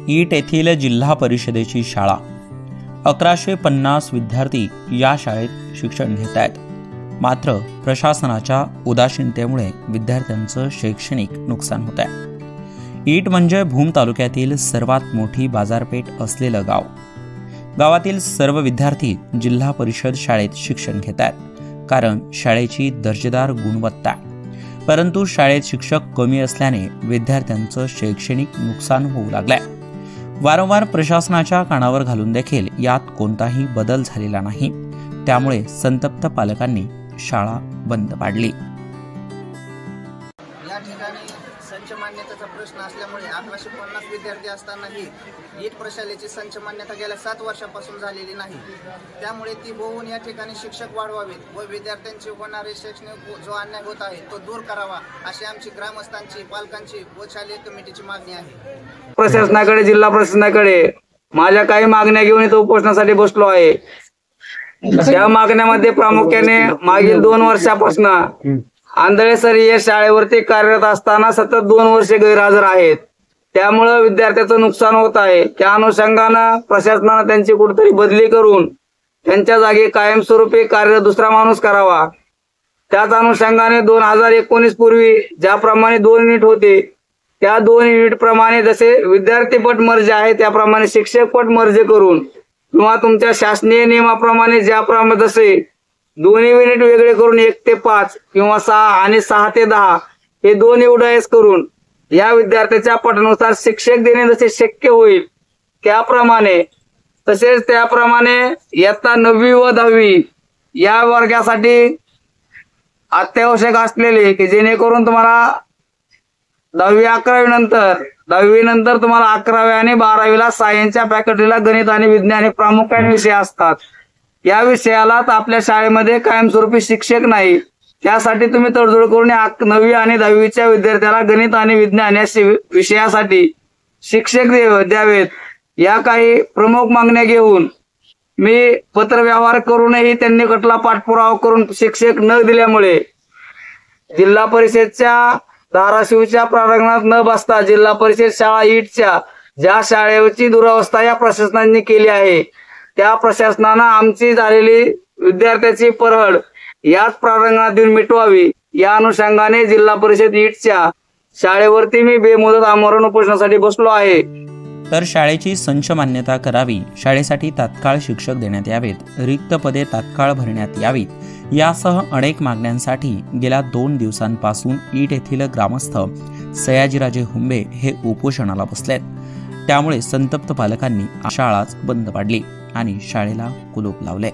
ईट येथील जिल्हा परिषदेची शाळा 1150 विद्यार्थी या शाळेत शिक्षण घेत आहेत। मात्र प्रशासनाच्या उदासीनतेमुळे विद्यार्थ्यांचं शैक्षणिक नुकसान होत आहे। ईट म्हणजे भूम तालुक्यातील सर्वात मोठी बाजारपेठ असलेलं गाव। गावातील सर्व विद्यार्थी जिल्हा परिषद शाळेत शिक्षण घेत आहेत, कारण शाळेची दर्जेदार गुणवत्ता आहे। परंतु शाळेत शिक्षक कमी असल्याने विद्यार्थ्यांचं शैक्षणिक नुकसान होऊ लागलंय। वारंवार प्रशासनाच्या कानावर घालून देखील यात कोणताही बदल झालेला नाही। त्यामुळे संतप्त पालकांनी शाळा बंद पाडली। या ठिकाणी संच मान्यतेचा प्रश्न असल्यामुळे 1150 विद्यार्थी असतानाही ईट प्रशालेची संच मान्यता गेल्या 7 वर्षापासून झालेली नाही। त्यामुळे ती होऊन या ठिकाणी शिक्षक वाढवावेत व विद्यार्थ्यांचे होणारे शैक्षणिक जो अन्याय होत आहे तो दूर करावा, अशी आमची ग्रामस्थांची, पालकांची व शालेय कमिटीची मागणी आहे। प्रशासनाकडे, जिल्हा प्रशासनाकडे माझ्या काही मागण्या घेऊन इथं उपोषणासाठी बसलो आहे। त्या मागण्यामध्ये प्रामुख्याने मागील 2 वर्षापासून आंधळे सर या शाळेवरती कार्यरत असताना सतत 2 वर्षे गैरहजर आहेत। त्यामुळे विद्यार्थ्याचं नुकसान होत आहे। त्या अनुषंगानं प्रशासनानं त्यांची कुठेतरी बदली करून त्यांच्या जागी कायमस्वरूपी कार्य दुसरा माणूस करावा। त्याच अनुषंगाने 2019 पूर्वी ज्याप्रमाणे 2 युनिट होते, त्या 2 युनिट प्रमाणे जसे विद्यार्थी पट मर्ज आहे त्याप्रमाणे शिक्षक पट मर्ज करून किंवा तुमच्या शासनीय नियमाप्रमाणे ज्याप्रमाणे जसे दोन्ही युनिट वेगळे करून 1 ते 5 किंवा 6 आणि 6 ते 10 हे 2 युनिट करून या विद्यार्थ्याच्या पटानुसार शिक्षक देणे जसे शक्य होईल त्याप्रमाणे, तसेच त्याप्रमाणे इयत्ता 9वी व 10वी या वर्गासाठी अत्यावश्यक असलेले की जेणेकरून तुम्हाला 10वी 11वी नंतर तुम्हाला 11वी आणि 12वीला सायन्सच्या फॅकल्टीला गणित आणि विज्ञान हे प्रामुख्याने विषय असतात। या विषयाला आपल्या शाळेमध्ये कायमस्वरूपी शिक्षक नाही। त्यासाठी तुम्ही तडजोड करून 9वी आणि 10वीच्या विद्यार्थ्याला गणित आणि विज्ञान या विषयासाठी शिक्षक द्यावेत। या काही प्रमुख मागण्या घेऊन मी पत्रव्यवहार करूनही त्यांनी कटला पाठपुरावा करून शिक्षक न दिल्यामुळे जिल्हा परिषदच्या धाराशिवच्या प्रांगणात न बसता जिल्हा परिषद शाळा ईटच्या ज्या शाळेची दुरावस्था या प्रशासनाने केली आहे, त्या प्रशासनानं आमची झालेली विद्यार्थ्याची परहड याच प्रांगणात येऊन मिटवावी। या अनुषंगाने जिल्हा परिषद ईटच्या शाळेवरती मी बेमुदत आमरण उपोषणासाठी बसलो आहे। तर शाळेची संच मान्यता करावी, शाळेसाठी तात्काळ शिक्षक देण्यात यावेत, रिक्त पदे तात्काळ भरण्यात यावीत यासह अनेक मागण्यांसाठी गेल्या 2 दिवसांपासून ईट येथील ग्रामस्थ सयाजीराजे हुंबे हे उपोषणाला बसलेत। त्यामुळे संतप्त पालकांनी शाळाच बंद पाडली आणि शाळेला कुलूप लावले।